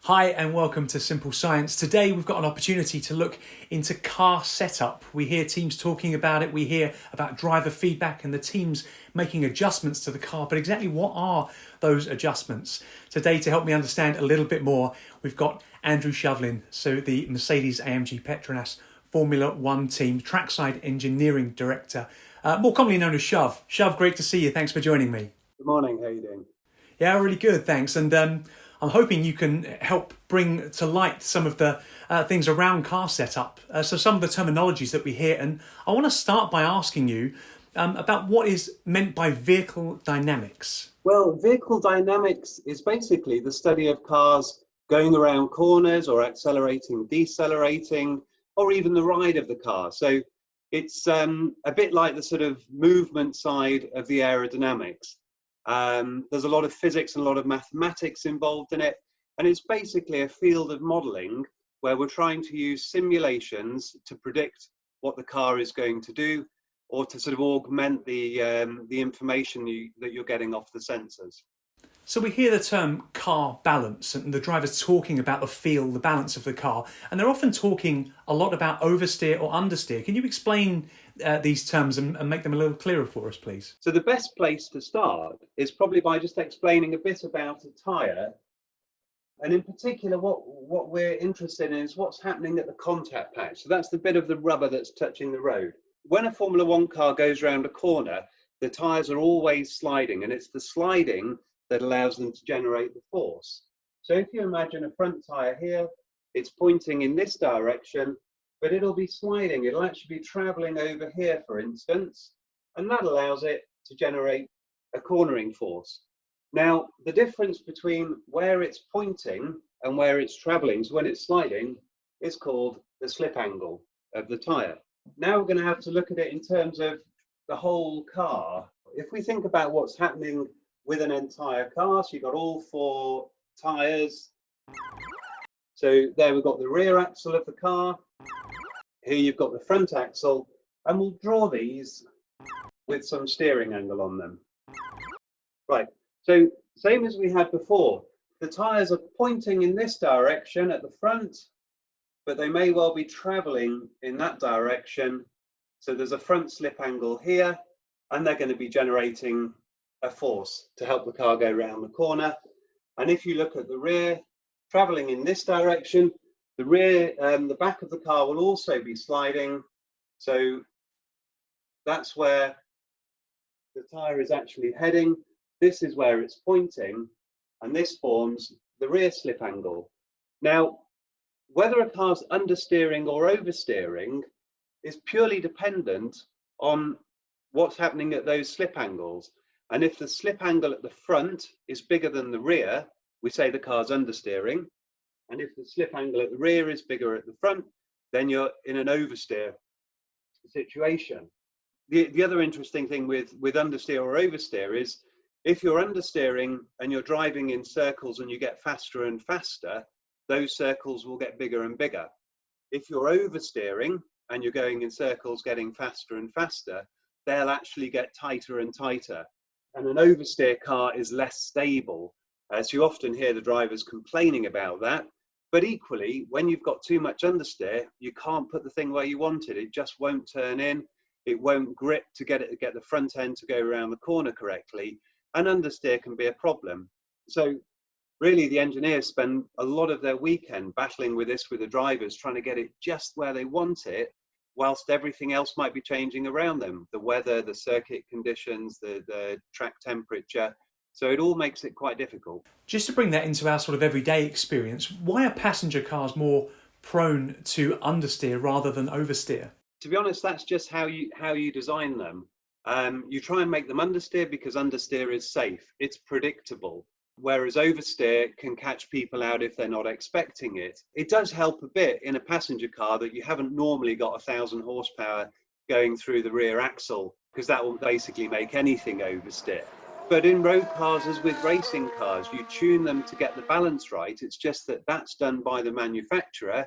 Hi and welcome to Simple Science. Today we've got an opportunity to look into car setup. We hear teams talking about it, we hear about driver feedback and the teams making adjustments to the car, but exactly what are those adjustments? Today, to help me understand a little bit more, we've got Andrew Shovlin, so the Mercedes-AMG Petronas Formula One team, Trackside Engineering Director, more commonly known as Shov. Shov, great to see you. Thanks for joining me. Good morning, how are you doing? Yeah, really good, thanks. And I'm hoping you can help bring to light some of the things around car setup. So some of the terminologies that we hear. And I want to start by asking you about what is meant by vehicle dynamics. Well, vehicle dynamics is basically the study of cars going around corners or accelerating, decelerating, or even the ride of the car. So it's a bit like the sort of movement side of the aerodynamics. There's a lot of physics and a lot of mathematics involved in it, and it's basically a field of modeling where we're trying to use simulations to predict what the car is going to do, or to sort of augment the information that you're getting off the sensors. So we hear the term car balance and the driver's talking about the feel, the balance of the car, and they're often talking a lot about oversteer or understeer. Can you explain these terms and make them a little clearer for us, please? So the best place to start is probably by just explaining a bit about a tyre, and in particular what we're interested in is what's happening at the contact patch. So that's the bit of the rubber that's touching the road. When a Formula One car goes around a corner, the tyres are always sliding, and it's the sliding that allows them to generate the force. So if you imagine a front tyre here, it's pointing in this direction, but it'll be sliding. It'll actually be traveling over here, for instance, and that allows it to generate a cornering force. Now, the difference between where it's pointing and where it's traveling, so when it's sliding, is called the slip angle of the tyre. Now we're going to have to look at it in terms of the whole car. If we think about what's happening with an entire car, so you've got all four tyres. So there we've got the rear axle of the car. Here you've got the front axle, and we'll draw these with some steering angle on them. Right, so same as we had before, the tyres are pointing in this direction at the front, but they may well be travelling in that direction. So there's a front slip angle here, and they're going to be generating a force to help the car go around the corner. And if you look at the rear, travelling in this direction, the rear, the back of the car will also be sliding. So that's where the tyre is actually heading. This is where it's pointing, and this forms the rear slip angle. Now, whether a car's understeering or oversteering is purely dependent on what's happening at those slip angles. And if the slip angle at the front is bigger than the rear, we say the car's understeering. And if the slip angle at the rear is bigger at the front, then you're in an oversteer situation. The other interesting thing with understeer or oversteer is if you're understeering and you're driving in circles and you get faster and faster, those circles will get bigger and bigger. If you're oversteering and you're going in circles getting faster and faster, they'll actually get tighter and tighter. And an oversteer car is less stable. So you often hear the drivers complaining about that. But equally, when you've got too much understeer, you can't put the thing where you want it. It just won't turn in. It won't grip to get the front end to go around the corner correctly. And understeer can be a problem. So really, the engineers spend a lot of their weekend battling with this with the drivers, trying to get it just where they want it, whilst everything else might be changing around them, the weather, the circuit conditions, the track temperature. So it all makes it quite difficult. Just to bring that into our sort of everyday experience, why are passenger cars more prone to understeer rather than oversteer? To be honest, that's just how you design them. You try and make them understeer because understeer is safe. It's predictable. Whereas oversteer can catch people out if they're not expecting it. It does help a bit in a passenger car that you haven't normally got 1,000 horsepower going through the rear axle, because that will basically make anything oversteer. But in road cars, as with racing cars, you tune them to get the balance right. It's just that that's done by the manufacturer.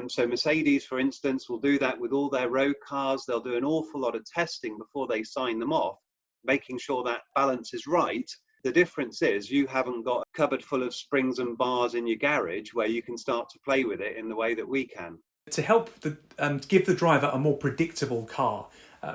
So Mercedes, for instance, will do that with all their road cars. They'll do an awful lot of testing before they sign them off, making sure that balance is right. The difference is you haven't got a cupboard full of springs and bars in your garage where you can start to play with it in the way that we can. To help give the driver a more predictable car,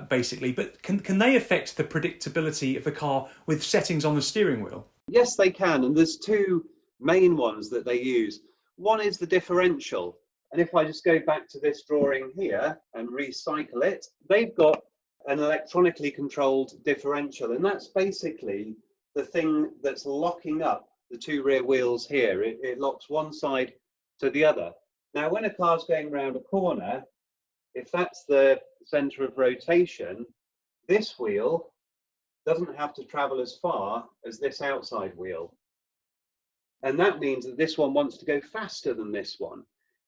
basically, but can they affect the predictability of the car with settings on the steering wheel? Yes, they can, and there's two main ones that they use. One is the differential, and if I just go back to this drawing here and recycle it, they've got an electronically controlled differential, and that's basically the thing that's locking up the two rear wheels here. It locks one side to the other. Now, when a car's going around a corner, if that's the center of rotation, this wheel doesn't have to travel as far as this outside wheel. And that means that this one wants to go faster than this one.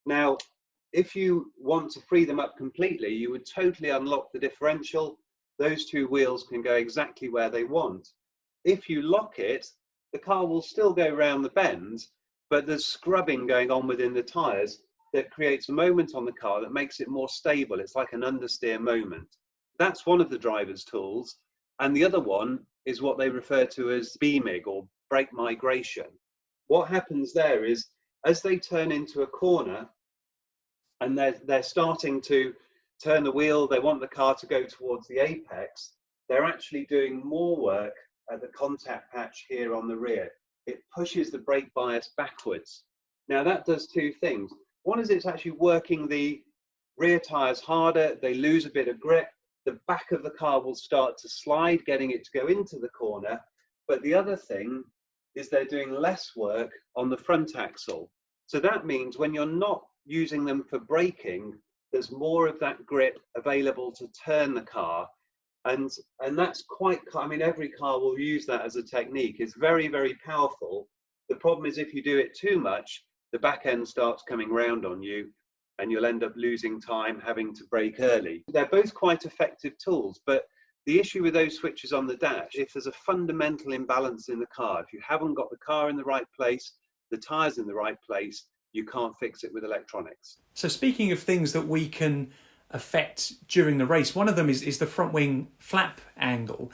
Now, if you want to free them up completely, you would totally unlock the differential. Those two wheels can go exactly where they want. If you lock it, the car will still go round the bend, but there's scrubbing going on within the tyres that creates a moment on the car that makes it more stable. It's like an understeer moment. That's one of the driver's tools. And the other one is what they refer to as beaming or brake migration. What happens there is as they turn into a corner and they're starting to turn the wheel, they want the car to go towards the apex, they're actually doing more work at the contact patch here on the rear. It pushes the brake bias backwards. Now that does two things. One is it's actually working the rear tyres harder, they lose a bit of grip, the back of the car will start to slide, getting it to go into the corner. But the other thing is they're doing less work on the front axle. So that means when you're not using them for braking, there's more of that grip available to turn the car. And that's quite, I mean, every car will use that as a technique. It's very, very powerful. The problem is if you do it too much, the back end starts coming round on you and you'll end up losing time having to brake early. They're both quite effective tools, but the issue with those switches on the dash, if there's a fundamental imbalance in the car, if you haven't got the car in the right place, the tyres in the right place, you can't fix it with electronics. So speaking of things that we can affect during the race, one of them is the front wing flap angle.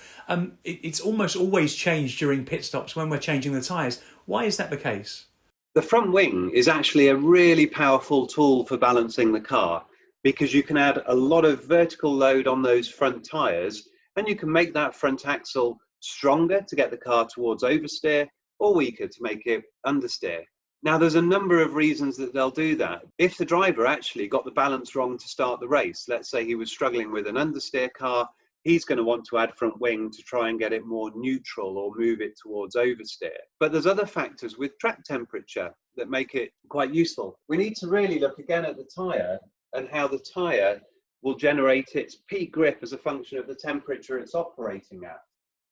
It's almost always changed during pit stops when we're changing the tyres. Why is that the case? The front wing is actually a really powerful tool for balancing the car because you can add a lot of vertical load on those front tyres and you can make that front axle stronger to get the car towards oversteer or weaker to make it understeer. Now, there's a number of reasons that they'll do that. If the driver actually got the balance wrong to start the race, let's say he was struggling with an understeer car, he's going to want to add front wing to try and get it more neutral or move it towards oversteer. But there's other factors with track temperature that make it quite useful. We need to really look again at the tyre and how the tyre will generate its peak grip as a function of the temperature it's operating at.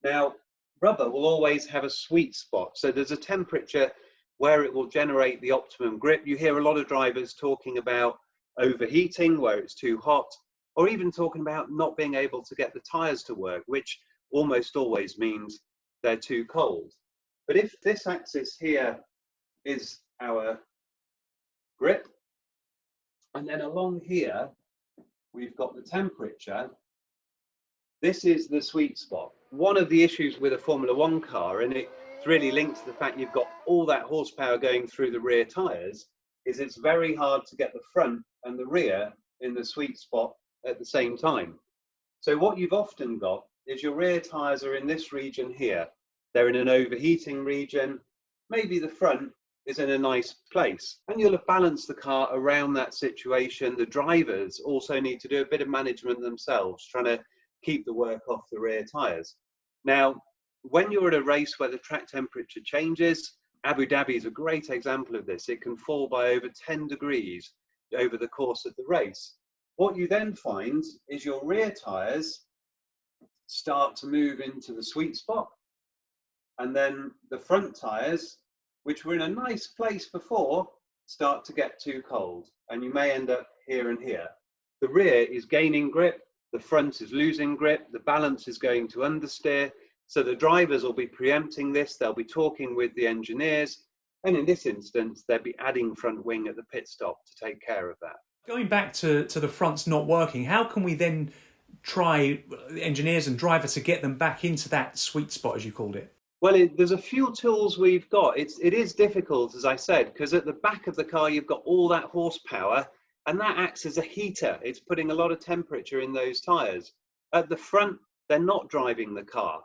Now, rubber will always have a sweet spot. So there's a temperature where it will generate the optimum grip. You hear a lot of drivers talking about overheating, where it's too hot, or even talking about not being able to get the tyres to work, which almost always means they're too cold. But if this axis here is our grip, and then along here, we've got the temperature, this is the sweet spot. One of the issues with a Formula One car, and it's really linked to the fact you've got all that horsepower going through the rear tyres, is it's very hard to get the front and the rear in the sweet spot at the same time. So what you've often got is your rear tyres are in this region here. They're in an overheating region. Maybe the front is in a nice place. And you'll have balanced the car around that situation. The drivers also need to do a bit of management themselves, trying to keep the work off the rear tyres. Now, when you're at a race where the track temperature changes, Abu Dhabi is a great example of this. It can fall by over 10 degrees over the course of the race. What you then find is your rear tyres start to move into the sweet spot, and then the front tyres, which were in a nice place before, start to get too cold, and you may end up here and here. The rear is gaining grip, the front is losing grip, the balance is going to understeer, so the drivers will be preempting this, they'll be talking with the engineers, and in this instance, they'll be adding front wing at the pit stop to take care of that. Going back to the fronts not working, how can we then try engineers and drivers to get them back into that sweet spot, as you called it? Well, there's a few tools we've got. It is difficult, as I said, because at the back of the car, you've got all that horsepower, and that acts as a heater. It's putting a lot of temperature in those tyres. At the front, they're not driving the car.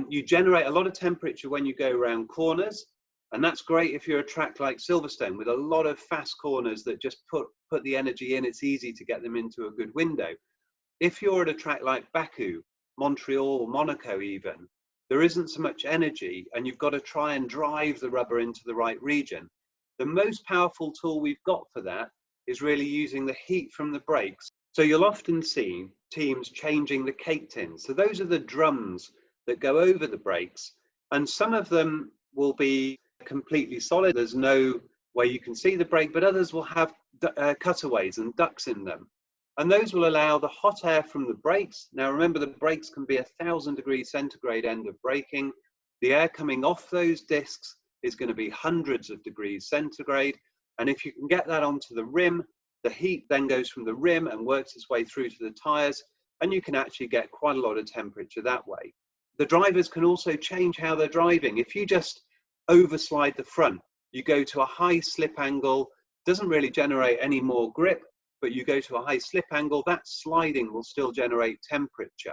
You generate a lot of temperature when you go around corners, and that's great if you're a track like Silverstone with a lot of fast corners that just put the energy in. It's easy to get them into a good window. If you're at a track like Baku, Montreal, Monaco even, there isn't so much energy and you've got to try and drive the rubber into the right region. The most powerful tool we've got for that is really using the heat from the brakes. So you'll often see teams changing the cake tins. So those are the drums that go over the brakes, and some of them will be completely solid. There's no way you can see the brake, but others will have cutaways and ducts in them. And those will allow the hot air from the brakes. Now remember, the brakes can be 1,000 degrees centigrade end of braking. The air coming off those discs is going to be hundreds of degrees centigrade. And if you can get that onto the rim, the heat then goes from the rim and works its way through to the tyres, and you can actually get quite a lot of temperature that way. The drivers can also change how they're driving. If you just overslide the front, you go to a high slip angle, doesn't really generate any more grip, but you go to a high slip angle, that sliding will still generate temperature.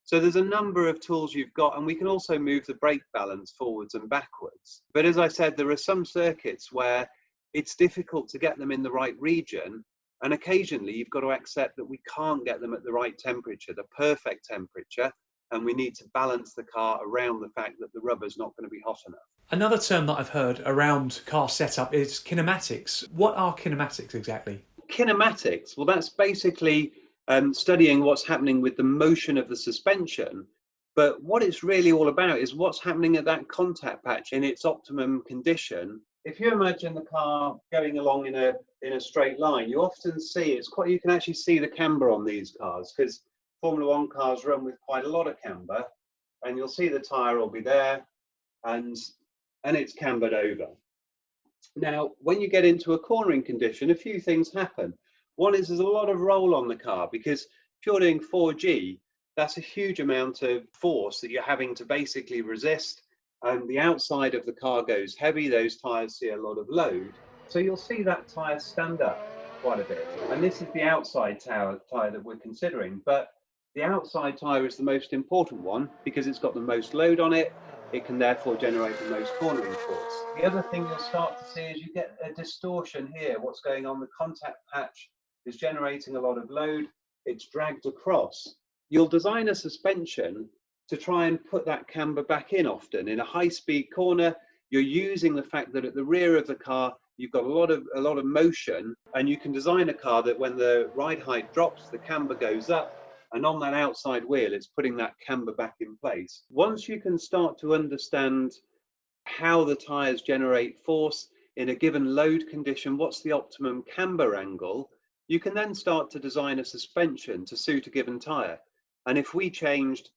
So there's a number of tools you've got, and we can also move the brake balance forwards and backwards. But as I said, there are some circuits where it's difficult to get them in the right region, and occasionally you've got to accept that we can't get them at the right temperature, the perfect temperature, and we need to balance the car around the fact that the rubber's not going to be hot enough. Another term that I've heard around car setup is kinematics. What are kinematics exactly? Kinematics, well, that's basically studying what's happening with the motion of the suspension. But what it's really all about is what's happening at that contact patch in its optimum condition. If you imagine the car going along in a straight line, you often see you can actually see the camber on these cars, because Formula One cars run with quite a lot of camber, and you'll see the tyre will be there and it's cambered over. Now, when you get into a cornering condition, a few things happen. One is there's a lot of roll on the car, because if you're doing 4G, that's a huge amount of force that you're having to basically resist. And the outside of the car goes heavy, those tyres see a lot of load. So you'll see that tyre stand up quite a bit. And this is the outside tyre that we're considering. But the outside tyre is the most important one because it's got the most load on it. It can therefore generate the most cornering force. The other thing you'll start to see is you get a distortion here. What's going on? The contact patch is generating a lot of load. It's dragged across. You'll design a suspension to try and put that camber back in often. In a high-speed corner, you're using the fact that at the rear of the car, you've got a lot of motion, and you can design a car that when the ride height drops, the camber goes up, and on that outside wheel, it's putting that camber back in place. Once you can start to understand how the tyres generate force in a given load condition, what's the optimum camber angle, you can then start to design a suspension to suit a given tyre. And if we changed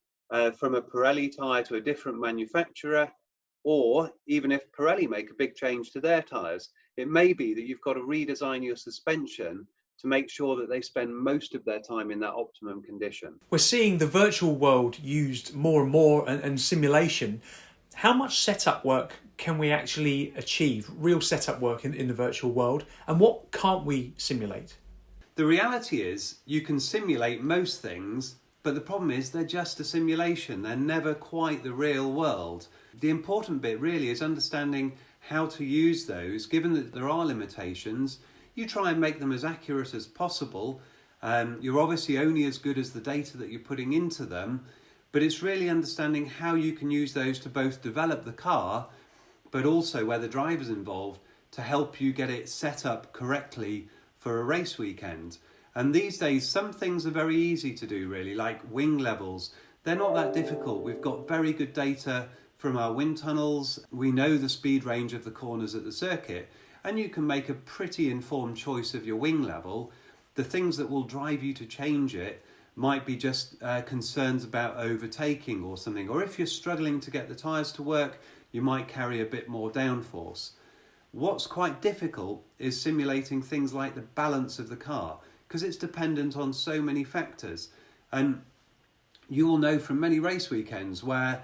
from a Pirelli tyre to a different manufacturer, or even if Pirelli make a big change to their tyres, it may be that you've got to redesign your suspension to make sure that they spend most of their time in that optimum condition. We're seeing the virtual world used more and more, and simulation. How much setup work can we actually achieve, real setup work in the virtual world, and what can't we simulate? The reality is you can simulate most things, but the problem is they're just a simulation. They're never quite the real world. The important bit really is understanding how to use those. Given that there are limitations, you try and make them as accurate as possible. You're obviously only as good as the data that you're putting into them, but it's really understanding how you can use those to both develop the car, but also where the driver's involved to help you get it set up correctly for a race weekend. And these days, some things are very easy to do really, like wing levels. They're not that difficult. We've got very good data from our wind tunnels. We know the speed range of the corners at the circuit, and you can make a pretty informed choice of your wing level. The things that will drive you to change it might be just concerns about overtaking or something. Or if you're struggling to get the tyres to work, you might carry a bit more downforce. What's quite difficult is simulating things like the balance of the car, because it's dependent on so many factors. And you will know from many race weekends where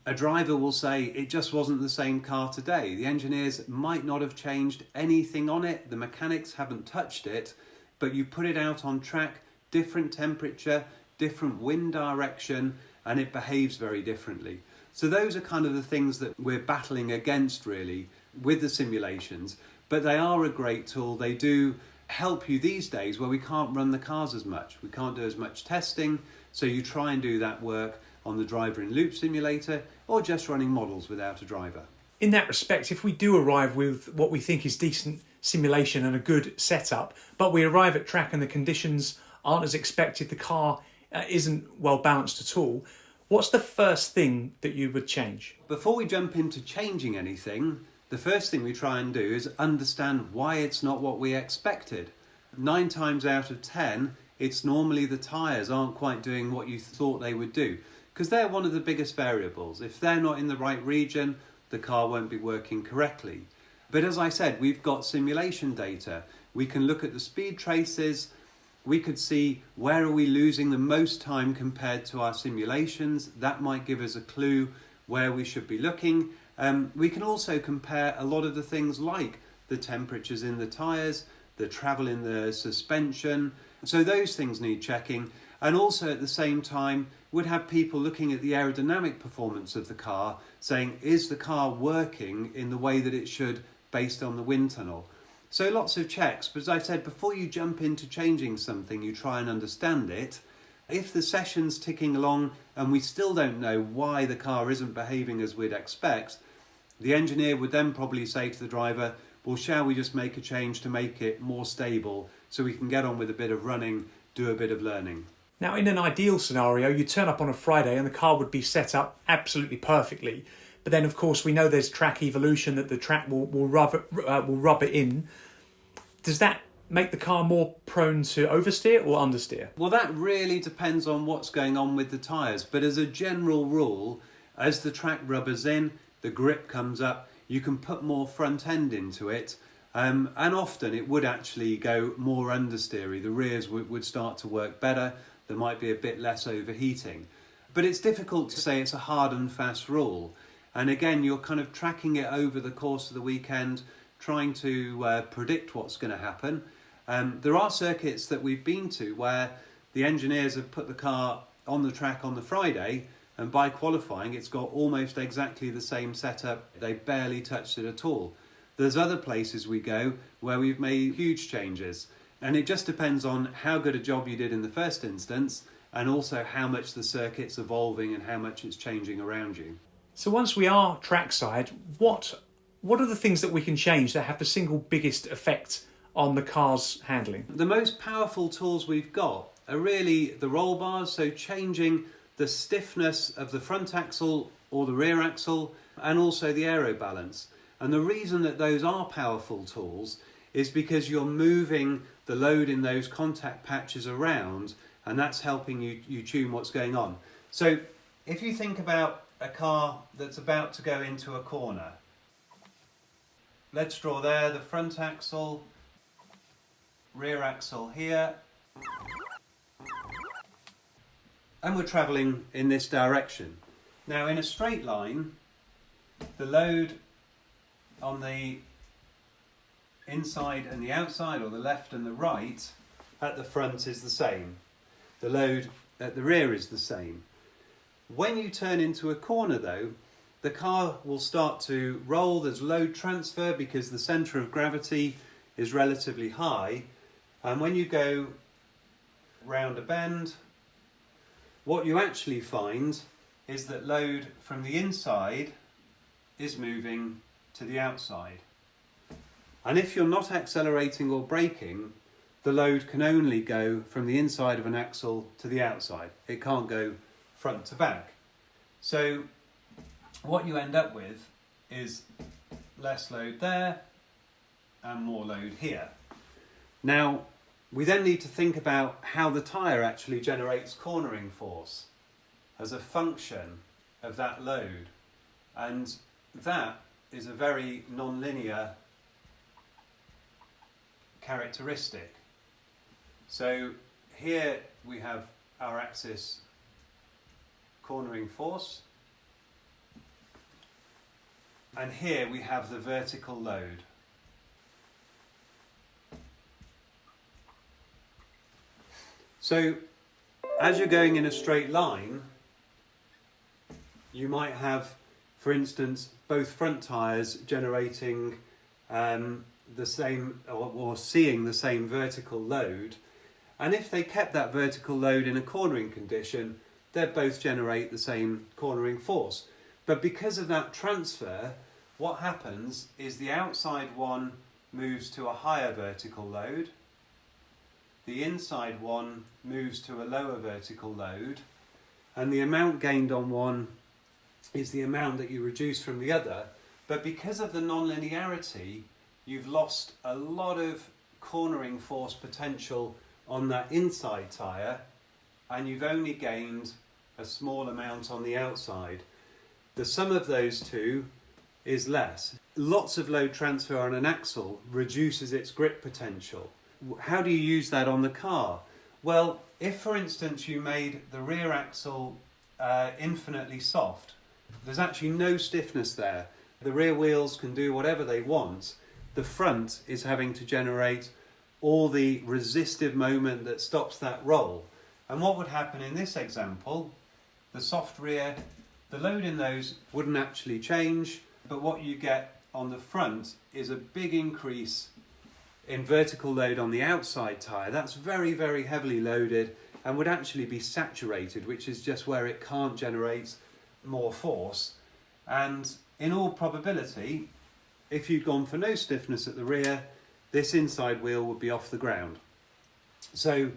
a driver will say it just wasn't the same car today. The engineers might not have changed anything on it, the mechanics haven't touched it, but you put it out on track, different temperature, different wind direction, and it behaves very differently. So those are kind of the things that we're battling against really with the simulations, but they are a great tool. They do help you these days where we can't run the cars as much. We can't do as much testing, so you try and do that work on the driver in loop simulator or just running models without a driver. In that respect, if we do arrive with what we think is decent simulation and a good setup, but we arrive at track and the conditions aren't as expected, the car isn't well balanced at all, what's the first thing that you would change? Before we jump into changing anything, the first thing we try and do is understand why it's not what we expected. 9 times out of 10, it's normally the tyres aren't quite doing what you thought they would do, because they're one of the biggest variables. If they're not in the right region, the car won't be working correctly. But as I said, we've got simulation data. We can look at the speed traces. We could see where are we losing the most time compared to our simulations. That might give us a clue where we should be looking. We can also compare a lot of the things like the temperatures in the tyres, the travel in the suspension. So those things need checking. And also at the same time, would have people looking at the aerodynamic performance of the car, saying, is the car working in the way that it should based on the wind tunnel? So lots of checks, but as I said, before you jump into changing something, you try and understand it. If the session's ticking along and we still don't know why the car isn't behaving as we'd expect, the engineer would then probably say to the driver, well, shall we just make a change to make it more stable so we can get on with a bit of running, do a bit of learning. Now, in an ideal scenario, you turn up on a Friday and the car would be set up absolutely perfectly. But then, of course, we know there's track evolution, that the track will rub it in. Does that make the car more prone to oversteer or understeer? Well, that really depends on what's going on with the tyres. But as a general rule, as the track rubbers in, the grip comes up, you can put more front end into it. And often it would actually go more understeery. The rears would start to work better. There might be a bit less overheating. But it's difficult to say it's a hard and fast rule. And again, you're kind of tracking it over the course of the weekend, trying to predict what's going to happen. There are circuits that we've been to where the engineers have put the car on the track on the Friday, and by qualifying, it's got almost exactly the same setup. They barely touched it at all. There's other places we go where we've made huge changes. And it just depends on how good a job you did in the first instance, and also how much the circuit's evolving and how much it's changing around you. So once we are trackside, what are the things that we can change that have the single biggest effect on the car's handling? The most powerful tools we've got are really the roll bars, so changing the stiffness of the front axle or the rear axle, and also the aero balance. And the reason that those are powerful tools is because you're moving the load in those contact patches around, and that's helping you tune what's going on. So if you think about a car that's about to go into a corner, let's draw there the front axle, rear axle here, and we're travelling in this direction. Now in a straight line, the load on the inside and the outside, or the left and the right, at the front is the same. The load at the rear is the same. When you turn into a corner though, the car will start to roll. There's load transfer because the centre of gravity is relatively high. And when you go round a bend, what you actually find is that load from the inside is moving to the outside. And if you're not accelerating or braking, the load can only go from the inside of an axle to the outside. It can't go front to back. So what you end up with is less load there and more load here. Now, we then need to think about how the tyre actually generates cornering force as a function of that load. And that is a very non-linear characteristic. So here we have our axis cornering force, And here we have the vertical load. So as you're going in a straight line, you might have, for instance, both front tyres generating the same or seeing the same vertical load. And if they kept that vertical load in a cornering condition, they'd both generate the same cornering force. But because of that transfer, what happens is the outside one moves to a higher vertical load, the inside one moves to a lower vertical load, and the amount gained on one is the amount that you reduce from the other. But because of the non-linearity, you've lost a lot of cornering force potential on that inside tyre, and you've only gained a small amount on the outside. The sum of those two is less. Lots of load transfer on an axle reduces its grip potential. How do you use that on the car? Well, if for instance you made the rear axle infinitely soft, there's actually no stiffness there. The rear wheels can do whatever they want. The front is having to generate all the resistive moment that stops that roll. And what would happen in this example, the soft rear, the load in those wouldn't actually change, but what you get on the front is a big increase in vertical load on the outside tyre. That's very, very heavily loaded and would actually be saturated, which is just where it can't generate more force. And in all probability, if you'd gone for no stiffness at the rear, this inside wheel would be off the ground. So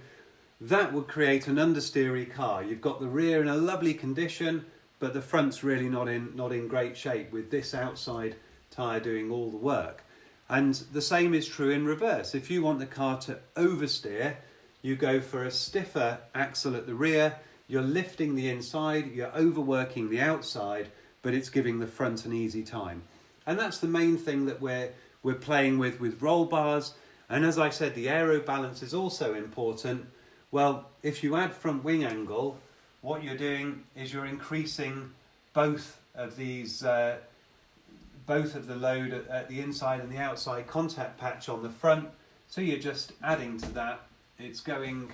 that would create an understeery car. You've got the rear in a lovely condition, but the front's really not in great shape, with this outside tyre doing all the work. And the same is true in reverse. If you want the car to oversteer, you go for a stiffer axle at the rear, you're lifting the inside, you're overworking the outside, but it's giving the front an easy time. And that's the main thing that we're playing with roll bars. And as I said, the aero balance is also important. Well, if you add front wing angle, what you're doing is you're increasing both of these, both of the load at the inside and the outside contact patch on the front. So you're just adding to that. It's going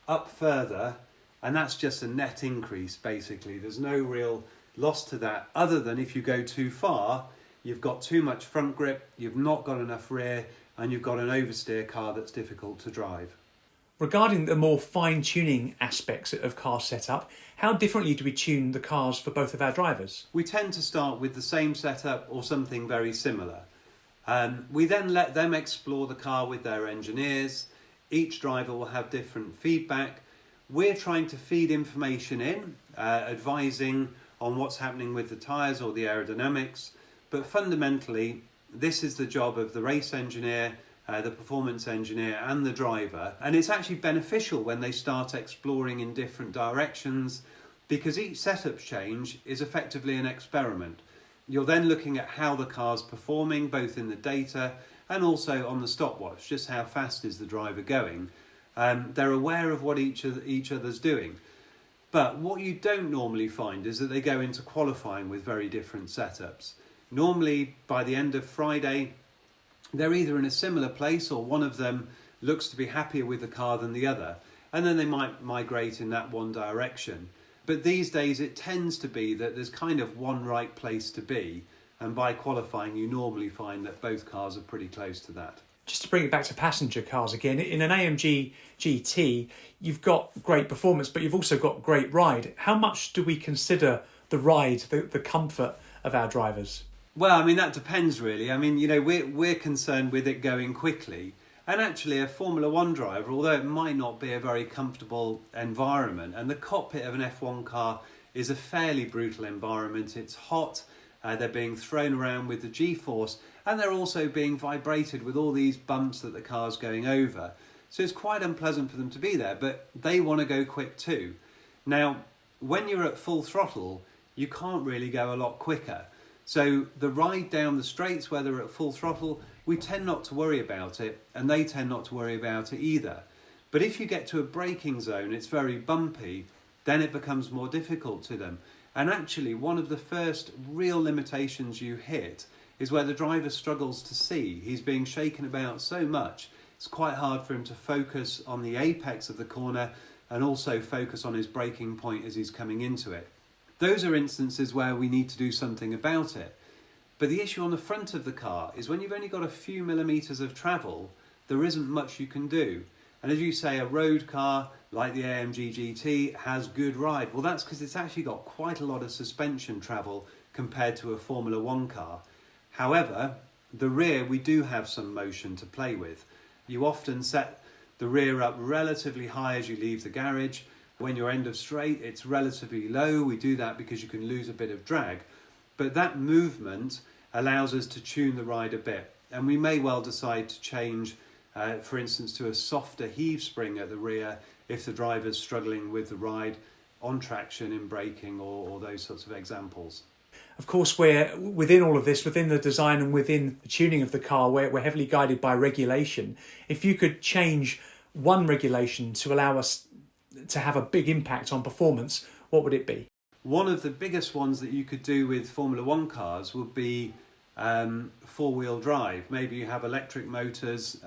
up further, and that's just a net increase basically. There's no real loss to that, other than if you go too far, you've got too much front grip, you've not got enough rear, and you've got an oversteer car that's difficult to drive. Regarding the more fine-tuning aspects of car setup, how differently do we tune the cars for both of our drivers? We tend to start with the same setup or something very similar. We then let them explore the car with their engineers. Each driver will have different feedback. We're trying to feed information in, advising on what's happening with the tyres or the aerodynamics. But fundamentally, this is the job of the race engineer, the performance engineer and the driver. And it's actually beneficial when they start exploring in different directions, because each setup change is effectively an experiment. You're then looking at how the car's performing, both in the data and also on the stopwatch, just how fast is the driver going. They're aware of what each other's doing. But what you don't normally find is that they go into qualifying with very different setups. Normally, by the end of Friday, they're either in a similar place or one of them looks to be happier with the car than the other, and then they might migrate in that one direction. But these days it tends to be that there's kind of one right place to be, and by qualifying you normally find that both cars are pretty close to that. Just to bring it back to passenger cars again, in an AMG GT, you've got great performance, but you've also got great ride. How much do we consider the ride, the comfort of our drivers? Well, I mean, that depends really. I mean, you know, we're concerned with it going quickly. And actually a Formula One driver, although it might not be a very comfortable environment, and the cockpit of an F1 car is a fairly brutal environment. It's hot, they're being thrown around with the G-force, and they're also being vibrated with all these bumps that the car's going over. So it's quite unpleasant for them to be there, but they want to go quick too. Now, when you're at full throttle, you can't really go a lot quicker. So the ride down the straights, where they're at full throttle, we tend not to worry about it, and they tend not to worry about it either. But if you get to a braking zone, it's very bumpy, then it becomes more difficult to them. And actually, one of the first real limitations you hit is where the driver struggles to see. He's being shaken about so much, it's quite hard for him to focus on the apex of the corner and also focus on his braking point as he's coming into it. Those are instances where we need to do something about it. But the issue on the front of the car is when you've only got a few millimetres of travel, there isn't much you can do. And as you say, a road car like the AMG GT has good ride. Well, that's because it's actually got quite a lot of suspension travel compared to a Formula One car. However, the rear, we do have some motion to play with. You often set the rear up relatively high as you leave the garage. When you're end of straight, it's relatively low. We do that because you can lose a bit of drag. But that movement allows us to tune the ride a bit. And we may well decide to change, for instance, to a softer heave spring at the rear if the driver's struggling with the ride on traction, in braking, or those sorts of examples. Of course, we're within all of this, within the design and within the tuning of the car, we're heavily guided by regulation. If you could change one regulation to allow us to have a big impact on performance, what would it be? One of the biggest ones that you could do with Formula One cars would be four-wheel drive. Maybe you have electric motors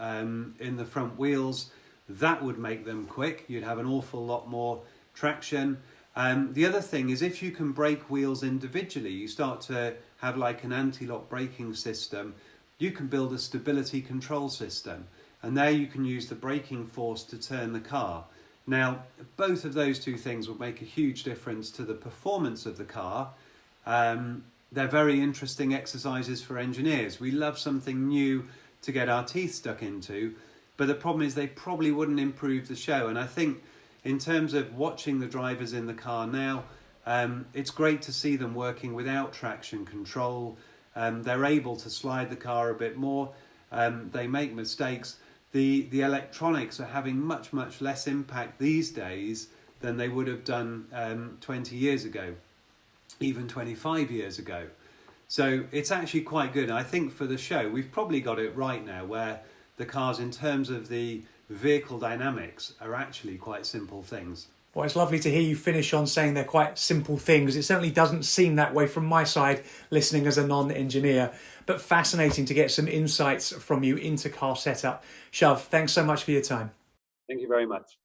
in the front wheels. That would make them quick. You'd have an awful lot more traction. The other thing is if you can brake wheels individually, you start to have like an anti-lock braking system. You can build a stability control system, and there you can use the braking force to turn the car. Now, both of those two things will make a huge difference to the performance of the car. They're very interesting exercises for engineers. We love something new to get our teeth stuck into, but the problem is they probably wouldn't improve the show. And I think in terms of watching the drivers in the car now, it's great to see them working without traction control. They're able to slide the car a bit more. They make mistakes. The electronics are having much less impact these days than they would have done 20 years ago, even 25 years ago. So it's actually quite good. I think for the show, we've probably got it right now, where the cars, in terms of the vehicle dynamics, are actually quite simple things. Well, it's lovely to hear you finish on saying they're quite simple things. It certainly doesn't seem that way from my side, listening as a non-engineer, but fascinating to get some insights from you into car setup. Shov, thanks so much for your time. Thank you very much.